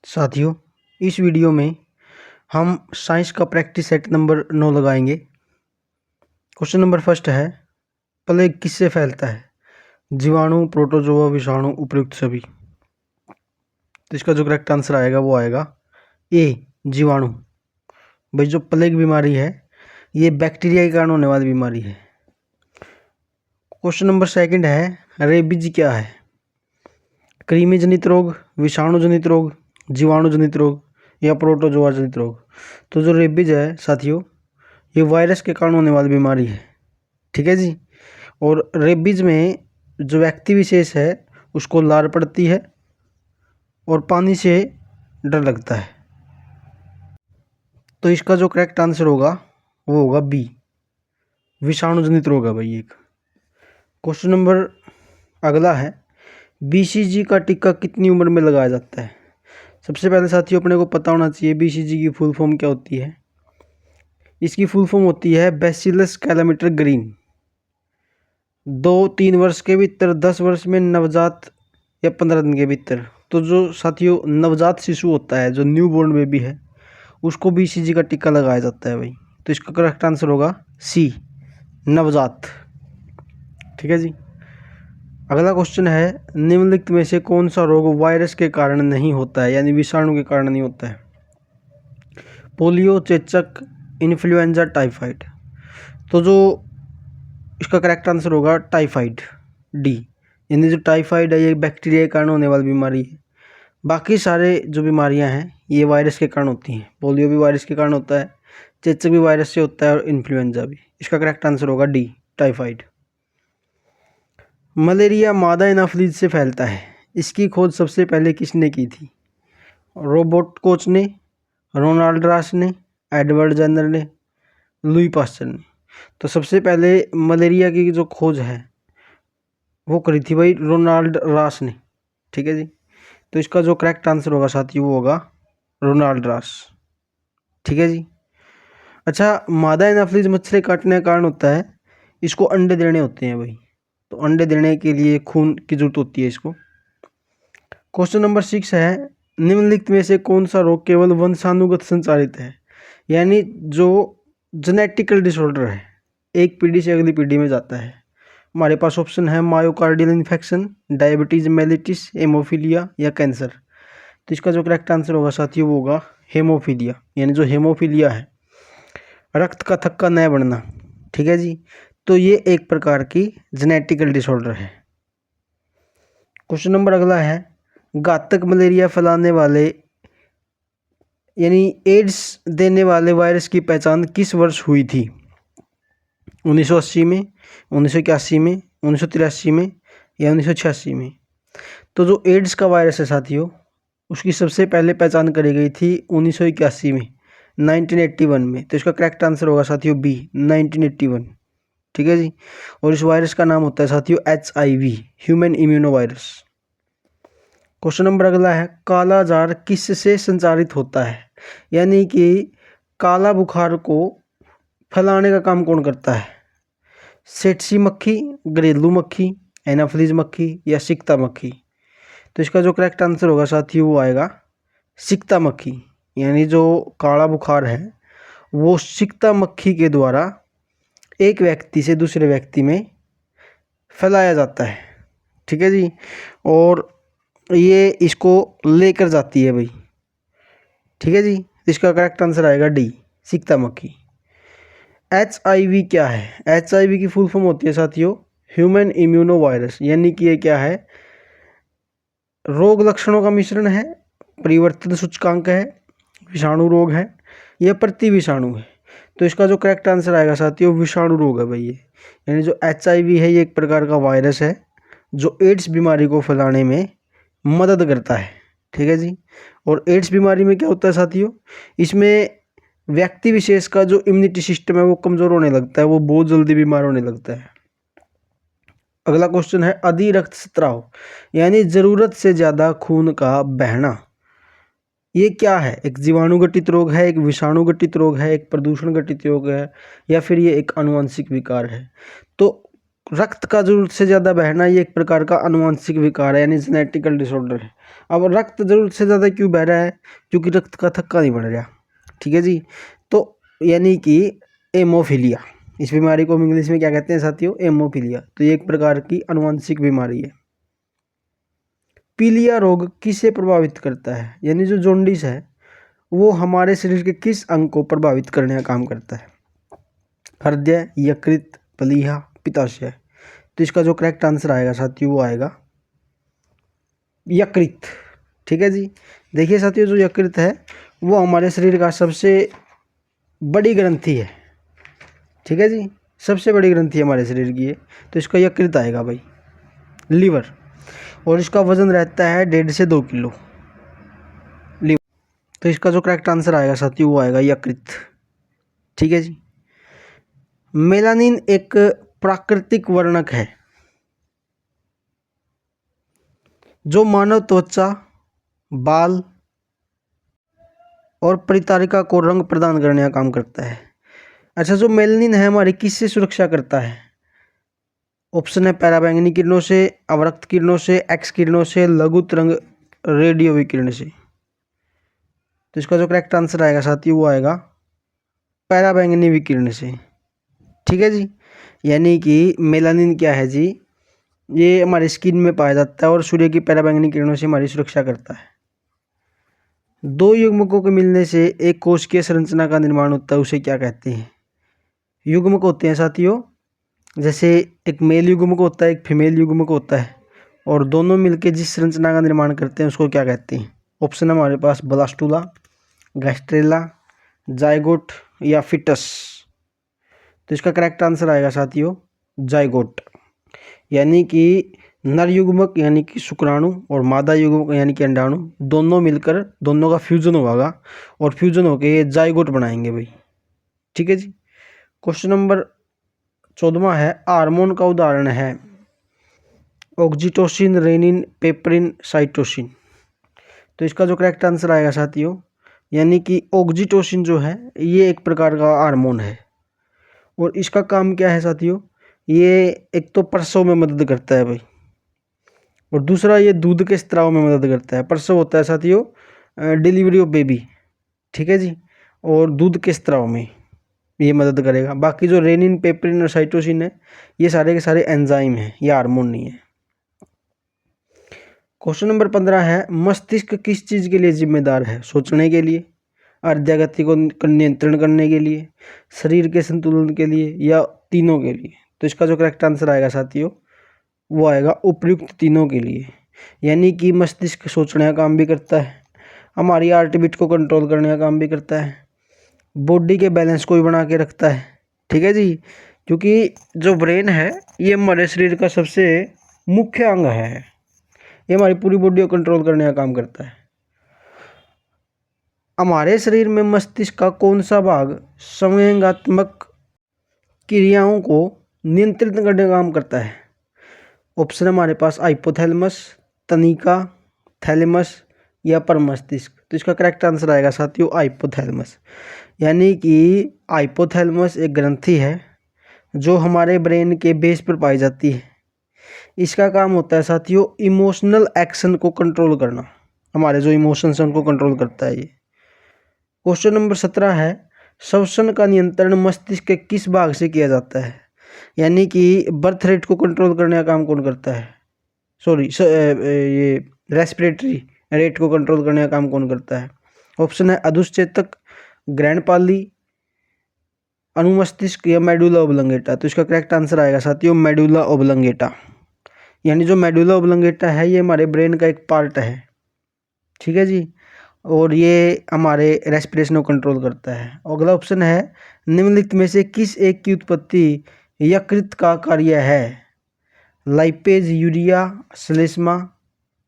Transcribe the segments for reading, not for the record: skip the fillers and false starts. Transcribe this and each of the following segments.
साथियों, इस वीडियो में हम साइंस का प्रैक्टिस सेट नंबर 9 लगाएंगे। क्वेश्चन नंबर फर्स्ट है, प्लेग किससे फैलता है? जीवाणु, प्रोटोजोआ, विषाणु, उपयुक्त सभी। तो इसका जो करेक्ट आंसर आएगा वो आएगा ए, जीवाणु। भाई जो प्लेग बीमारी है ये बैक्टीरिया के कारण होने वाली बीमारी है। क्वेश्चन नंबर सेकंड है, रेबीज क्या है? कृमि जनित रोग, विषाणु जनित रोग, जीवाणु जनित रोग या प्रोटोजोआ जनित रोग। तो जो रेबीज है साथियों, ये वायरस के कारण होने वाली बीमारी है। ठीक है जी। और रेबीज में जो व्यक्ति विशेष है उसको लार पड़ती है और पानी से डर लगता है। तो इसका जो करेक्ट आंसर होगा वो होगा बी, विषाणु जनित रोग है भाई एक। क्वेश्चन नंबर अगला है, बीसीजी का टीका कितनी उम्र में लगाया जाता है? सबसे पहले साथियों अपने को पता होना चाहिए बीसीजी की फुल फॉर्म क्या होती है। इसकी फुल फॉर्म होती है बैसिलस कैलामीटर ग्रीन। 2-3 वर्ष के भीतर, 10 वर्ष में नवजात या 15 दिन के भीतर। तो जो साथियों नवजात शिशु होता है, जो न्यू बोर्न बेबी है, उसको बीसीजी का टीका लगाया जाता है भाई। तो इसका करेक्ट आंसर होगा सी, नवजात। ठीक है जी। अगला क्वेश्चन है, निम्नलिखित में से कौन सा रोग वायरस के कारण नहीं होता है, यानी विषाणु के कारण नहीं होता है? पोलियो, चेचक, इन्फ्लुएंजा, टाइफाइड। तो जो इसका करेक्ट आंसर होगा टाइफाइड, डी। यानी जो टाइफाइड है ये बैक्टीरिया के कारण होने वाली बीमारी है। बाकी सारे जो बीमारियां हैं ये वायरस के कारण होती हैं। पोलियो भी वायरस के कारण होता है, चेचक भी वायरस से होता है और इन्फ्लुएंजा भी। इसका करेक्ट आंसर होगा डी, टाइफाइड। मलेरिया मादा एनाफ्लीज से फैलता है, इसकी खोज सबसे पहले किसने की थी? रोबर्ट कोच ने, रोनाल्ड रास ने, एडवर्ड जेनर ने, लुई पास्चर ने। तो सबसे पहले मलेरिया की जो खोज है वो करी थी भाई रोनाल्ड रास ने। ठीक है जी। तो इसका जो करेक्ट आंसर होगा साथियों वो होगा रोनाल्ड रास। ठीक है जी। अच्छा, मादा एनाफ्लीज मच्छर काटने का कारण होता है, इसको अंडे देने होते हैं भाई। तो अंडे देने के लिए खून की जरूरत होती है इसको। क्वेश्चन नंबर 6 है, निम्नलिखित में से कौन सा रोग केवल वंशानुगत संचारित है, यानी जो जेनेटिकल डिसऑर्डर है, एक पीढ़ी से अगली पीढ़ी में जाता है? हमारे पास ऑप्शन है मायोकार्डियल इन्फेक्शन, डायबिटीज मेलिटिस, हेमोफीलिया या कैंसर। तो इसका जो करेक्ट आंसर होगा साथियों वो होगा हेमोफीलिया, यानी जो हेमोफीलिया है, रक्त का थक्का न बनना। ठीक है जी। तो ये एक प्रकार की जेनेटिकल डिसऑर्डर है। क्वेश्चन नंबर अगला है, घातक मलेरिया फैलाने वाले यानी एड्स देने वाले वायरस की पहचान किस वर्ष हुई थी? 1980 में, 1981 में, 1983 में या 1986 में? तो जो एड्स का वायरस है साथियों, उसकी सबसे पहले पहचान करी गई थी 1981 में, 1981 में। तो इसका करेक्ट आंसर होगा साथियों बी, 1981। ठीक है जी। और इस वायरस का नाम होता है साथियों HIV, human immuno virus. Question number अगला है, काला जार किससे संचारित होता है, यानी कि काला बुखार को फैलाने का काम कौन करता है? सेटसी मक्खी, घरेलू मक्खी, एनाफ्लीज मक्खी या सिकता मक्खी? तो इसका जो करेक्ट आंसर होगा साथियों वो आएगा सिकता मक्खी। यानी जो काला बुखार है वो सिकता मक्खी के द्वारा एक व्यक्ति से दूसरे व्यक्ति में फैलाया जाता है। ठीक है जी। और ये इसको लेकर जाती है भाई। ठीक है जी। इसका करेक्ट आंसर आएगा डी, सिकता मक्खी। HIV क्या है? HIV की फुल फॉर्म होती है साथियों ह्यूमन इम्यूनो वायरस, यानी कि ये क्या है? रोग लक्षणों का मिश्रण है, परिवर्तित सूचकांक है, विषाणु रोग है या प्रति विषाणु है? तो इसका जो करेक्ट आंसर आएगा साथियों विषाणु रोग है भाई ये। यानी जो HIV है ये एक प्रकार का वायरस है जो एड्स बीमारी को फैलाने में मदद करता है। ठीक है जी। और एड्स बीमारी में क्या होता है साथियों, इसमें व्यक्ति विशेष का जो इम्यूनिटी सिस्टम है वो कमज़ोर होने लगता है, वो बहुत जल्दी बीमार होने लगता है। अगला क्वेश्चन है, अधि रक्तस्राव यानी ज़रूरत से ज़्यादा खून का बहना, ये क्या है? एक जीवाणु घटित रोग है, एक विषाणु घटित रोग है, एक प्रदूषण घटित रोग है या फिर ये एक आनुवंशिक विकार है? तो रक्त का जरूरत से ज़्यादा बहना ये एक प्रकार का आनुवंशिक विकार है, यानी जेनेटिकल डिसऑर्डर है। अब रक्त जरूरत से ज़्यादा क्यों बह रहा है? क्योंकि रक्त का थक्का नहीं बढ़ रहा। ठीक है जी, तो यानी कि हेमोफीलिया, इस बीमारी को हम इंग्लिश में क्या कहते हैं साथियों? हेमोफीलिया। तो ये एक प्रकार की आनुवंशिक बीमारी है। पीलिया रोग किसे प्रभावित करता है? यानी जो जॉन्डिस है वो हमारे शरीर के किस अंग को प्रभावित करने का काम करता है? हृदय, यकृत, प्लीहा, पित्ताशय। तो इसका जो करेक्ट आंसर आएगा साथियों वो आएगा यकृत। ठीक है जी, देखिए साथियों जो यकृत है वो हमारे शरीर का सबसे बड़ी ग्रंथि है। ठीक है जी, सबसे बड़ी ग्रंथि हमारे शरीर की है, तो इसका यकृत आएगा भाई। लीवर, और इसका वजन रहता है 1.5 से 2 किलो। लीवर, तो इसका जो करेक्ट आंसर आएगा साथियों वो आएगा यकृत। ठीक है जी, मेलानिन एक प्राकृतिक वर्णक है जो मानव त्वचा, बाल और परितारिका को रंग प्रदान करने का काम करता है। अच्छा, जो मेलानिन है हमारी किससे सुरक्षा करता है? ऑप्शन है पराबैंगनी किरणों से, अवरक्त किरणों से, एक्स किरणों से, लघु तरंग रेडियो विकिरण से। तो इसका जो करेक्ट आंसर आएगा साथियों वो आएगा पराबैंगनी विकिरण से। ठीक है जी, यानी कि मेलानिन क्या है जी? ये हमारी स्किन में पाया जाता है और सूर्य की पराबैंगनी किरणों से हमारी सुरक्षा करता है। दो युग्मकों के मिलने से एक कोशिकीय संरचना का निर्माण होता है, उसे क्या कहते हैं? युग्मक होते हैं साथियों, जैसे एक मेल युग्मक होता है, एक फीमेल युग्मक होता है, और दोनों मिलकर जिस संरचना का निर्माण करते हैं उसको क्या कहते हैं? ऑप्शन हमारे पास ब्लास्टुला, गैस्ट्रेला, जाइगोट या फिटस। तो इसका करेक्ट आंसर आएगा साथियों जाइगोट। यानी कि नर युग्मक यानी कि शुक्राणु और मादा युग्मक यानी कि अंडाणु दोनों मिलकर दोनों का फ्यूजन होगा और फ्यूजन होकर ये जाइगोट बनाएंगे भाई। ठीक है जी, क्वेश्चन नंबर 14वां है, हार्मोन का उदाहरण है ऑक्सीटोसिन, रेनिन, पेपरिन, साइटोसिन। तो इसका जो करेक्ट आंसर आएगा साथियों, यानी कि ऑक्सीटोसिन जो है ये एक प्रकार का हार्मोन है और इसका काम क्या है साथियों? ये एक तो प्रसव में मदद करता है भाई, और दूसरा ये दूध के स्त्राव में मदद करता है। प्रसव होता है साथियों डिलीवरी ऑफ बेबी, ठीक है जी, और दूध के स्त्राव में ये मदद करेगा। बाकी जो रेनिन, पेपरिन और साइटोसिन है ये सारे के सारे एंजाइम हैं, ये हार्मोन नहीं है। क्वेश्चन नंबर 15 है, मस्तिष्क किस चीज़ के लिए जिम्मेदार है? सोचने के लिए, हृदय गति को नियंत्रण करने के लिए, शरीर के संतुलन के लिए, या तीनों के लिए? तो इसका जो करेक्ट आंसर आएगा साथियों वो आएगा उपयुक्त तीनों के लिए। यानी कि मस्तिष्क सोचने का काम भी करता है, हमारी हार्ट बीट को कंट्रोल करने का काम भी करता है, बॉडी के बैलेंस को भी बना के रखता है। ठीक है जी, क्योंकि जो ब्रेन है ये हमारे शरीर का सबसे मुख्य अंग है, ये हमारी पूरी बॉडी को कंट्रोल करने का काम करता है। हमारे शरीर में मस्तिष्क का कौन सा भाग संवेगात्मक क्रियाओं को नियंत्रित करने का काम करता है? ऑप्शन हमारे पास हाइपोथैलेमस, तनिका, थैलेमस या परमस्तिष्क। तो इसका करेक्ट आंसर आएगा साथियों हाइपोथैलेमस। यानी कि हाइपोथैलेमस एक ग्रंथि है जो हमारे ब्रेन के बेस पर पाई जाती है। इसका काम होता है साथियों इमोशनल एक्शन को कंट्रोल करना, हमारे जो इमोशंस हैं उनको कंट्रोल करता है ये। क्वेश्चन नंबर 17 है, श्वसन का नियंत्रण मस्तिष्क के किस भाग से किया जाता है? यानी कि बर्थ रेट को कंट्रोल करने का काम कौन करता है? ये रेस्पिरेटरी रेट को कंट्रोल करने का काम कौन करता है? ऑप्शन है अधुश्चेतक, ग्रैंडपाली, अनुमस्तिष्क या मेडुला ओब्लंगेटा। तो इसका करेक्ट आंसर आएगा साथियों मेडुला ओब्लंगेटा। यानी जो मेडुला ओब्लंगेटा है ये हमारे ब्रेन का एक पार्ट है। ठीक है जी, और ये हमारे रेस्पिरेशन को कंट्रोल करता है। अगला ऑप्शन है, निम्नलिखित में से किस एक की उत्पत्ति यकृत का कार्य है? लाइपेज, यूरिया, श्लेष्मा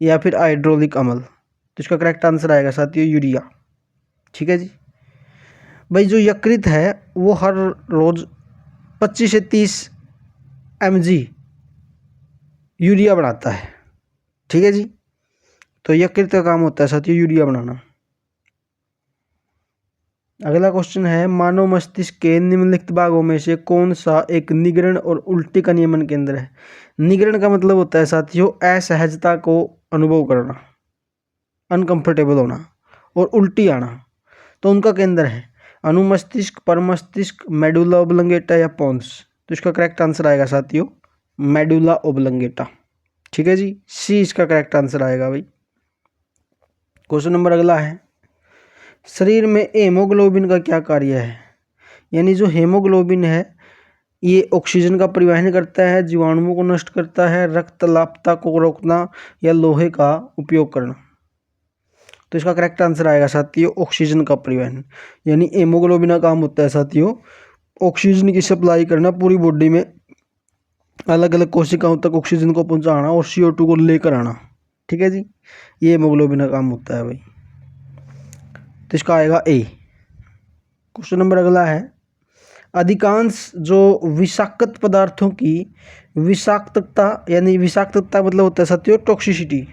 या फिर हाइड्रोलिक अम्ल। तो इसका करेक्ट आंसर आएगा साथियों यूरिया। ठीक है जी, भाई जो यकृत है वो हर रोज 25 से 30 mg यूरिया बनाता है। ठीक है जी, तो यकृत का काम होता है साथियों यूरिया बनाना। अगला क्वेश्चन है, मानव मस्तिष्क के निम्नलिखित भागों में से कौन सा एक निगरण और उल्टी का नियमन केंद्र है? निगरण का मतलब होता है साथियों असहजता को अनुभव करना, अनकंफर्टेबल होना और उल्टी आना, तो उनका केंद्र है अनुमस्तिष्क, परमस्तिष्क, मेडुला ओब्लंगेटा या पोन्स। तो इसका करेक्ट आंसर आएगा साथियों मेडुला ओब्लंगेटा। ठीक है जी, सी इसका करेक्ट आंसर आएगा भाई। क्वेश्चन नंबर अगला है, शरीर में हेमोग्लोबिन का क्या कार्य है? यानी जो हेमोग्लोबिन है ये ऑक्सीजन का परिवहन करता है, जीवाणुओं को नष्ट करता है, रक्त लापता को रोकना या लोहे का उपयोग करना। तो इसका करेक्ट आंसर आएगा साथियों ऑक्सीजन का परिवहन। यानी हेमोग्लोबिन का काम होता है साथियों ऑक्सीजन की सप्लाई करना, पूरी बॉडी में अलग अलग कोशिकाओं तक ऑक्सीजन को पहुंचाना और CO2 को लेकर आना। ठीक है जी, ये हेमोग्लोबिन का काम होता है भाई। तो इसका आएगा ए। क्वेश्चन नंबर अगला है, अधिकांश जो विषाक्त पदार्थों की विषाक्तता, यानी विषाक्तता मतलब होता है साथियों टॉक्सिसिटी,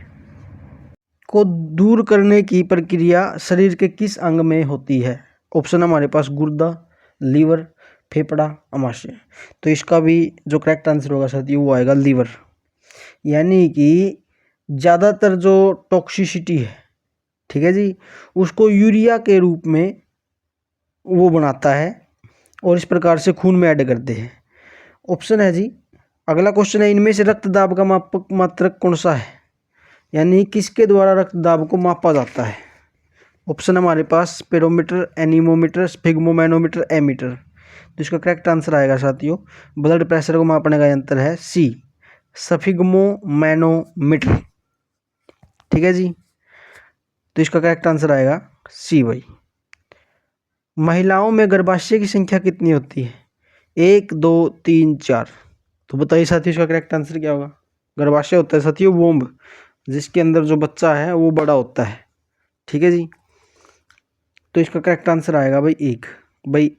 को दूर करने की प्रक्रिया शरीर के किस अंग में होती है? ऑप्शन हमारे पास गुर्दा, लीवर, फेफड़ा, अमाशय। तो इसका भी जो करेक्ट आंसर होगा साथियों वो आएगा लीवर। यानी कि ज़्यादातर जो टॉक्सिसिटी है, ठीक है जी, उसको यूरिया के रूप में वो बनाता है और इस प्रकार से खून में ऐड करते हैं। ऑप्शन है जी, अगला क्वेश्चन है, इनमें से रक्त दाब का मापक मात्रक कौन सा है? यानी किसके द्वारा रक्त दाब को मापा जाता है? ऑप्शन हमारे पास स्पेरोमीटर, एनीमोमीटर, स्फिग्मोमैनोमीटर, एमीटर। तो इसका करेक्ट आंसर आएगा साथियों ब्लड प्रेशर को मापने का यंत्र है सी, स्फिग्मोमैनोमीटर। ठीक है जी, तो इसका करेक्ट आंसर आएगा सी भाई। महिलाओं में गर्भाशय की संख्या कितनी होती है? 1, 2, 3, 4। तो बताइए साथियों इसका करेक्ट आंसर क्या होगा? गर्भाशय होता है साथियों वोम्ब, जिसके अंदर जो बच्चा है वो बड़ा होता है। ठीक है जी, तो इसका करेक्ट आंसर आएगा भाई 1। भाई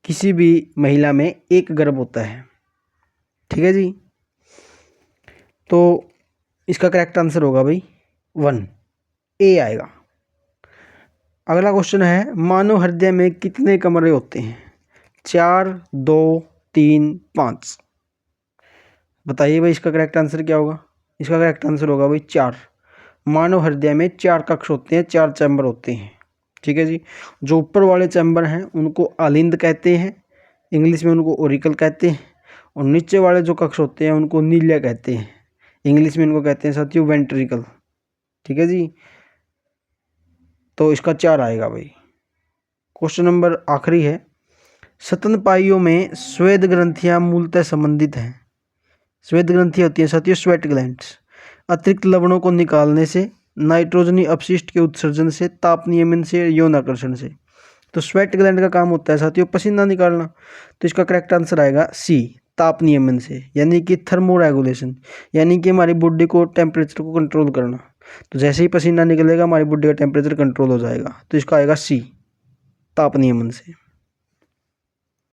किसी भी महिला में 1 गर्भ होता है। ठीक है जी, तो इसका करेक्ट आंसर होगा भाई 1, ए आएगा। अगला क्वेश्चन है, मानव हृदय में कितने कमरे होते हैं? 4, 2, 3, 5। बताइए भाई इसका करेक्ट आंसर क्या होगा? इसका करेक्ट आंसर होगा भाई 4। मानव हृदय में 4 कक्ष होते हैं, 4 चैम्बर होते हैं। ठीक है जी, जो ऊपर वाले चैम्बर हैं उनको आलिंद कहते हैं, इंग्लिश में उनको ओरिकल कहते हैं, और नीचे वाले जो कक्ष होते हैं उनको नीलिया कहते हैं, इंग्लिश में इनको कहते हैं साथियों वेंट्रिकल। ठीक है जी, तो इसका 4 आएगा भाई। क्वेश्चन नंबर आखिरी है, स्तनपाइयों में स्वेद ग्रंथियां मूलतः संबंधित हैं। स्वेद ग्रंथियां होती हैं साथियों स्वेट ग्लैंड्स। अतिरिक्त लवणों को निकालने से, नाइट्रोजनी अपशिष्ट के उत्सर्जन से, ताप नियमन से, यौन आकर्षण से। तो स्वेट ग्लैंड का काम होता है साथियों पसीना निकालना। तो इसका करेक्ट आंसर आएगा सी, ताप नियमन से, यानी कि थर्मो रेगुलेशन, यानी कि हमारी बॉडी को टेम्परेचर को कंट्रोल करना। तो जैसे ही पसीना निकलेगा हमारी बॉडी का टेम्परेचर कंट्रोल हो जाएगा। तो इसका आएगा सी, ताप नियमन से।